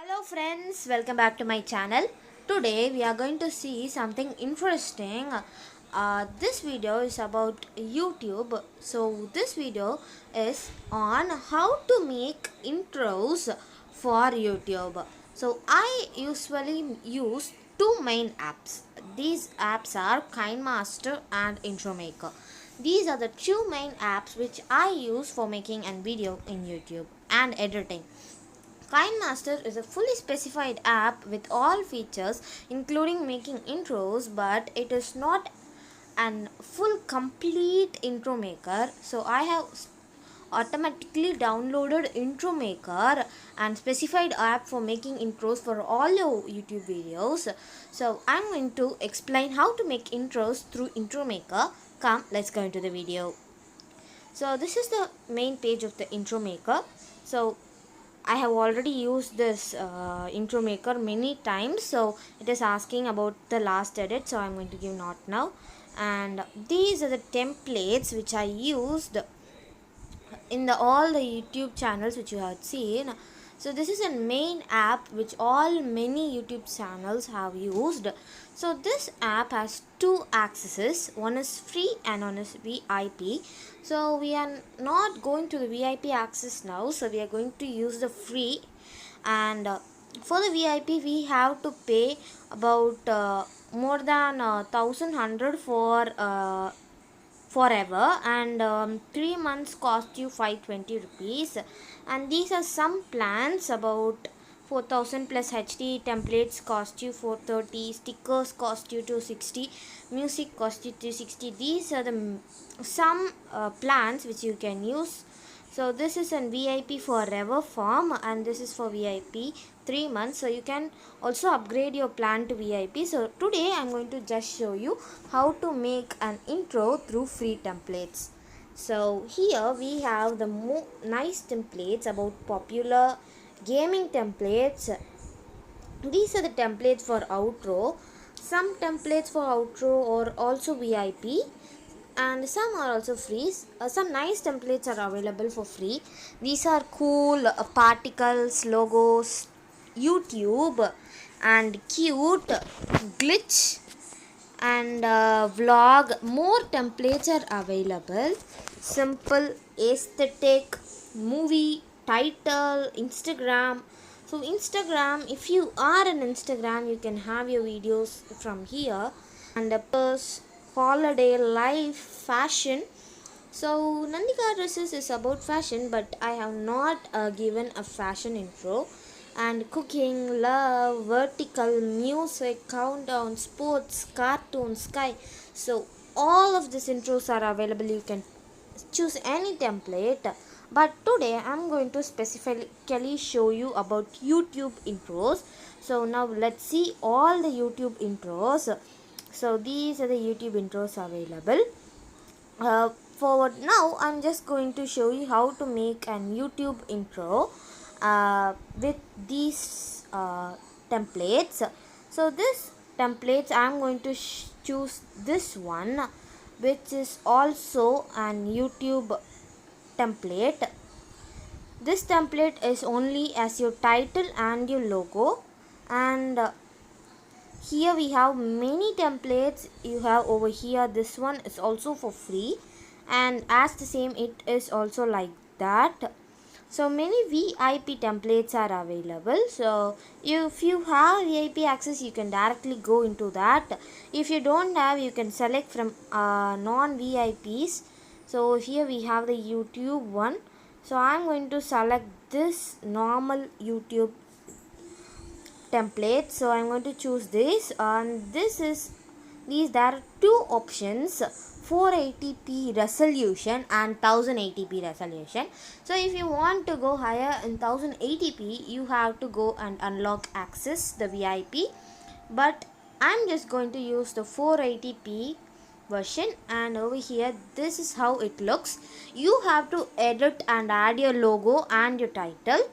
Hello friends, welcome back to my channel. Today we are going to see something interesting. This video is about YouTube. So this video is on how to make intros for YouTube. So I usually use two main apps. These apps are KineMaster and Intro Maker. These are the two main apps which I use for making a video in YouTube and editing. KineMaster is a fully specified app with all features including making intros, but it is not an full complete intro maker. So I have automatically downloaded intro maker and specified app for making intros for all your YouTube videos. So I'm going to explain how to make intros through intro maker. Come, let's go into the video. So this is the main page of the intro maker. So I have already used this intro maker many times, so it is asking about the last edit, so I'm going to give not now. And these are the templates which I used in all the YouTube channels which you have seen. So this is a main app which many YouTube channels have used. So this app has two accesses, one is free and one is VIP. So we are not going to the VIP access now, so we are going to use the free. And for the VIP we have to pay about more than 1100 for forever, and 3 months cost you 520 rupees. And these are some plans about 4000 plus HD templates cost you 430, stickers cost you 260, music cost you 360. These are the some plans which you can use. So this is an VIP forever form, and this is for VIP 3 months. So you can also upgrade your plan to VIP. So today I'm going to just show you how to make an intro through free templates. So here we have the nice templates about popular gaming templates. These are the templates for outro. Some templates for outro are also VIP, and some are also free. Some nice templates are available for free. These are cool particles, logos, YouTube, and cute, glitch, and vlog. More templates are available. Simple, aesthetic, movie, title, Instagram. So Instagram, if you are on Instagram, you can have your videos from here. And holiday, life, fashion. So Nandika dresses is about fashion, but I have not given a fashion intro. And cooking, love, vertical, music, countdown, sports, cartoon, sky. So all of these intros are available. You can choose any template, but today I'm going to specifically show you about YouTube intros. So now let's see all the YouTube intros. So these are the YouTube intros available. For now I'm just going to show you how to make an YouTube intro with these templates. So this templates I'm going to choose this one, which is also an YouTube template. This template is only as your title and your logo, and here we have many templates. You have over here, this one is also for free, and as the same it is also like that. So many VIP templates are available. So if you have VIP access, you can directly go into that. If you don't have, you can select from non-VIPs. So here we have the YouTube one. So I'm going to select this normal YouTube template. So I'm going to choose this, and there are two options, 480p resolution and 1080p resolution. So if you want to go higher in 1080p, you have to go and unlock access the VIP, but I'm just going to use the 480p version. And over here, this is how it looks. You have to edit and add your logo and your title.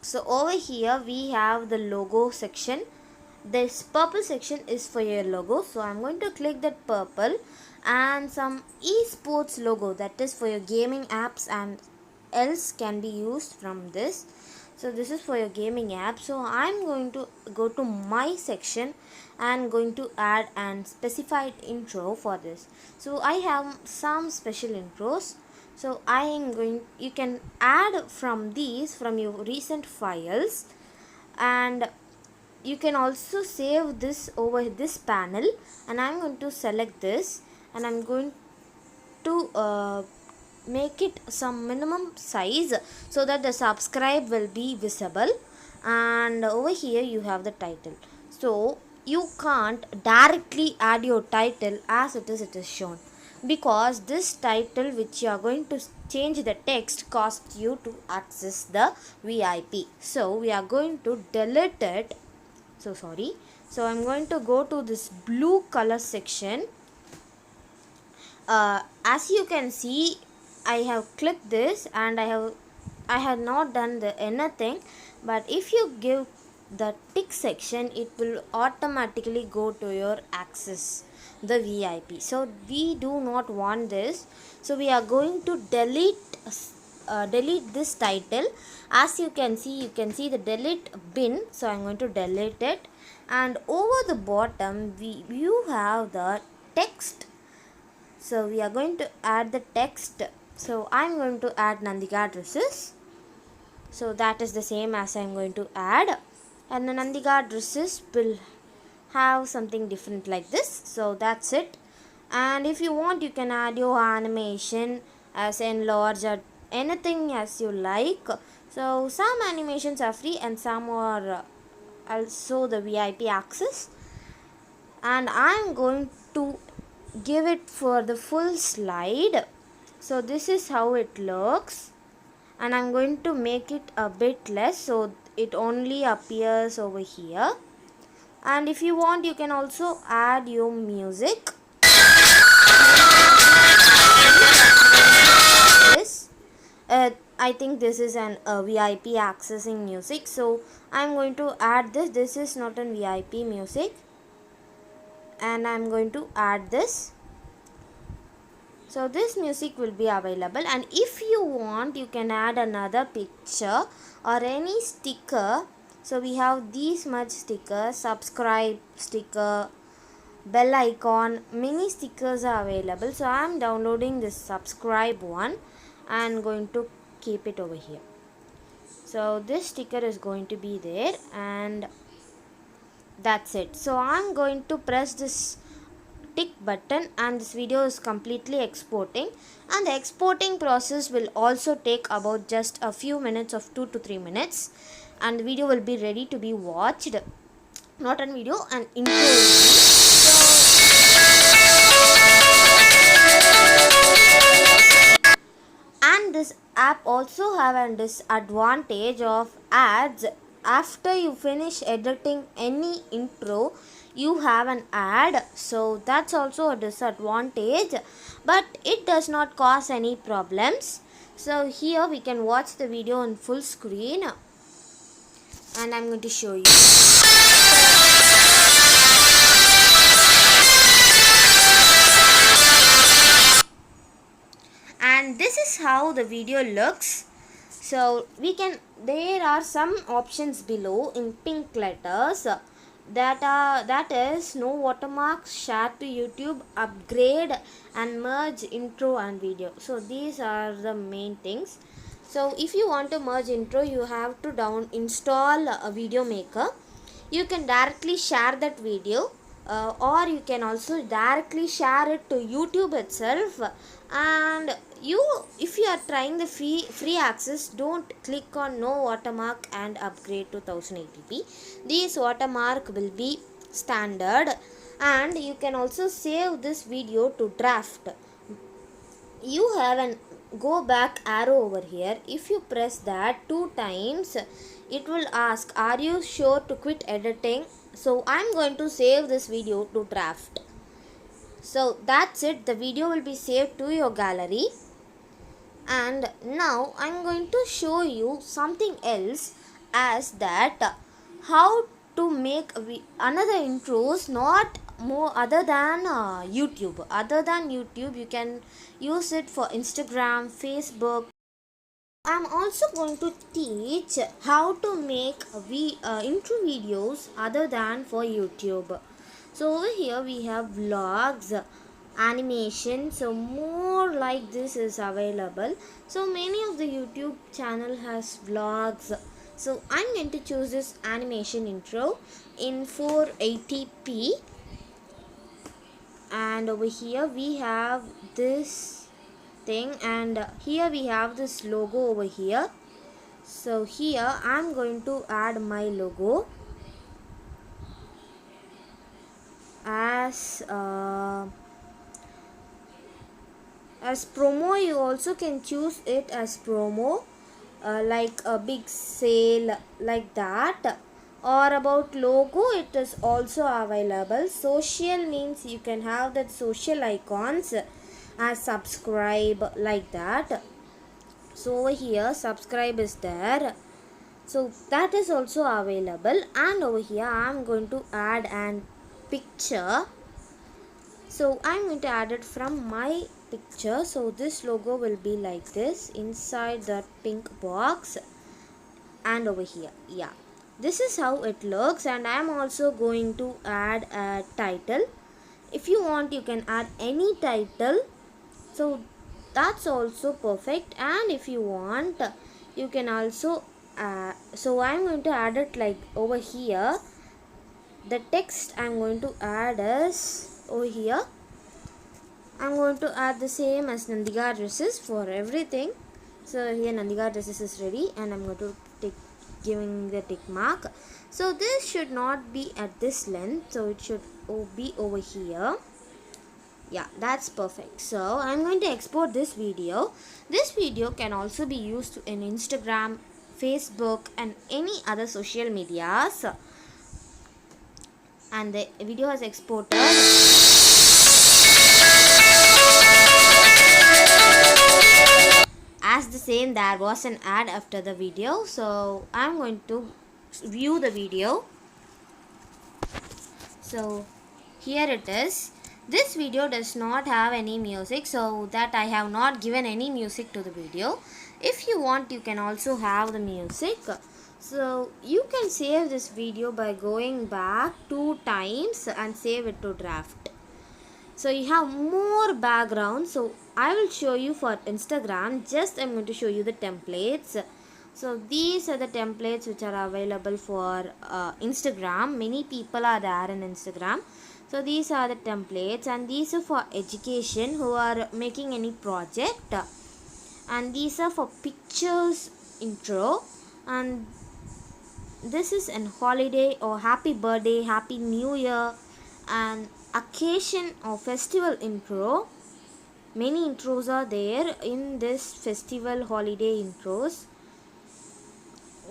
So over here we have the logo section. This purple section is for your logo, so I'm going to click that purple, and some esports logo, that is for your gaming apps and else can be used from this. So this is for your gaming app. So I'm going to go to my section and going to add an specified intro for this. So I have some special intros. So I am going, you can add from these from your recent files, and you can also save this over this panel. And I'm going to select this, and I'm going to make it some minimum size so that the subscribe will be visible. And over here you have the title. So you can't directly add your title as it is shown, because this title which you are going to change the text costs you to access the VIP. So we are going to delete it. So I'm going to go to this blue color section. As you can see, I have clicked this and I have not done the anything, but if you give the tick section, it will automatically go to your access the VIP. So we do not want this, so we are going to delete this title. As you can see the delete bin, so I'm going to delete it. And over the bottom you have the text. So we are going to add the text. So I'm going to add Nandika dresses. So that is the same as I'm going to add. And the Nandika dresses will have something different like this. So that's it. And if you want, you can add your animation as enlarge or anything as you like. So some animations are free and some are also the VIP access. And I'm going to give it for the full slide. So this is how it looks, and I'm going to make it a bit less so it only appears over here. And if you want, you can also add your music. This I think this is an VIP accessing music, so I'm going to add this is not an VIP music, and I'm going to add this. So this music will be available, and if you want, you can add another picture or any sticker. So we have these much stickers, subscribe sticker, bell icon, many stickers are available. So I am downloading this subscribe one and going to keep it over here. So this sticker is going to be there, and that's it. So I'm going to press this tick button, and this video is completely exporting, and the exporting process will also take about just a few minutes of 2 to 3 minutes, and the video will be ready to be watched. Not an video, an intro. And this app also have a disadvantage of ads. After you finish editing any intro, you have an ad, so that's also a disadvantage, but it does not cause any problems. So here we can watch the video in full screen, and I'm going to show you. And this is how the video looks. So there are some options below in pink letters that is no watermarks, share to YouTube, upgrade, and merge intro and video. So these are the main things. So if you want to merge intro, you have to install a video maker. You can directly share that video, or you can also directly share it to YouTube itself. And if you are trying the free access, don't click on no watermark and upgrade to 1080p. This watermark will be standard, and you can also save this video to draft. You have an go back arrow over here. If you press that 2 times, it will ask, are you sure to quit editing? So I'm going to save this video to draft. So that's it. The video will be saved to your gallery. And now I'm going to show you something else, as that how to make another intros, not more other than YouTube. Other than YouTube, you can use it for Instagram, Facebook, I'm also going to teach how to make intro videos other than for YouTube. So over here we have vlogs, animation, so more like this is available. So many of the YouTube channel has vlogs. So I'm going to choose this animation intro in 480p, and over here we have this thing, and here we have this logo over here. So here I'm going to add my logo as promo. You also can choose it as promo, like a big sale like that, or about logo it is also available. Social means you can have that social icons as subscribe like that. So over here subscribe is there, so that is also available. And over here I am going to add an picture, so I am going to add it from my picture. So this logo will be like this inside that pink box, and over here, yeah, this is how it looks. And I am also going to add a title. If you want you can add any title, so that's also perfect. And if you want you can also so I'm going to add it like over here. The text I'm going to add is over here. I'm going to add the same as Nandiga dresses for everything. So here Nandiga dresses is ready, and I'm going to giving the tick mark. So this should not be at this length, so it should be over here. Yeah, that's perfect. So I'm going to export this video. This video can also be used in Instagram, Facebook, and any other social medias. And the video has exported. As the same, there was an ad after the video, so I'm going to view the video. So here it is. This video does not have any music, so that I have not given any music to the video. If you want you can also have the music. So you can save this video by going back 2 times and save it to draft. So you have more background. So I will show you for Instagram. Just I'm going to show you the templates. So these are the templates which are available for Instagram. Many people are there in Instagram. So these are the templates, and these are for education who are making any project, and these are for pictures intro, and this is an holiday or happy birthday, happy new year, and occasion or festival intro. Many intros are there in this festival holiday intros.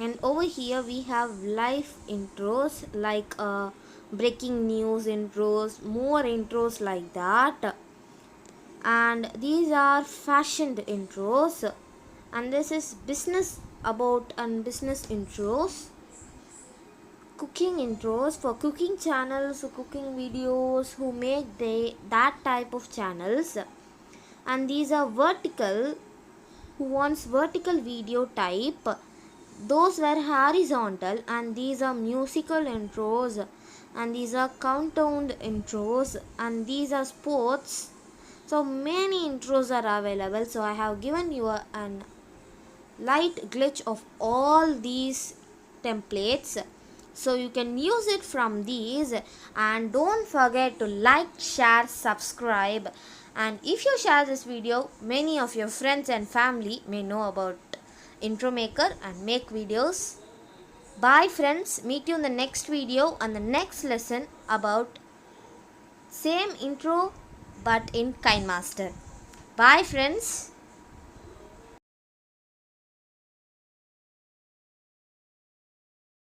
And over here we have live intros like breaking news intros, more intros like that. And these are fashioned intros, and this is business about and business intros. Cooking intros for cooking channels, cooking videos who make that type of channels. And these are vertical, who wants vertical video type. Those were horizontal, and these are musical intros, and these are countdown intros, and these are sports. So many intros are available. So I have given you a light glitch of all these templates, so you can use it from these. And don't forget to like, share, subscribe, and if you share this video, many of your friends and family may know about intro maker and make videos. Bye friends, meet you in the next video and the next lesson about same intro but in KineMaster. Bye friends.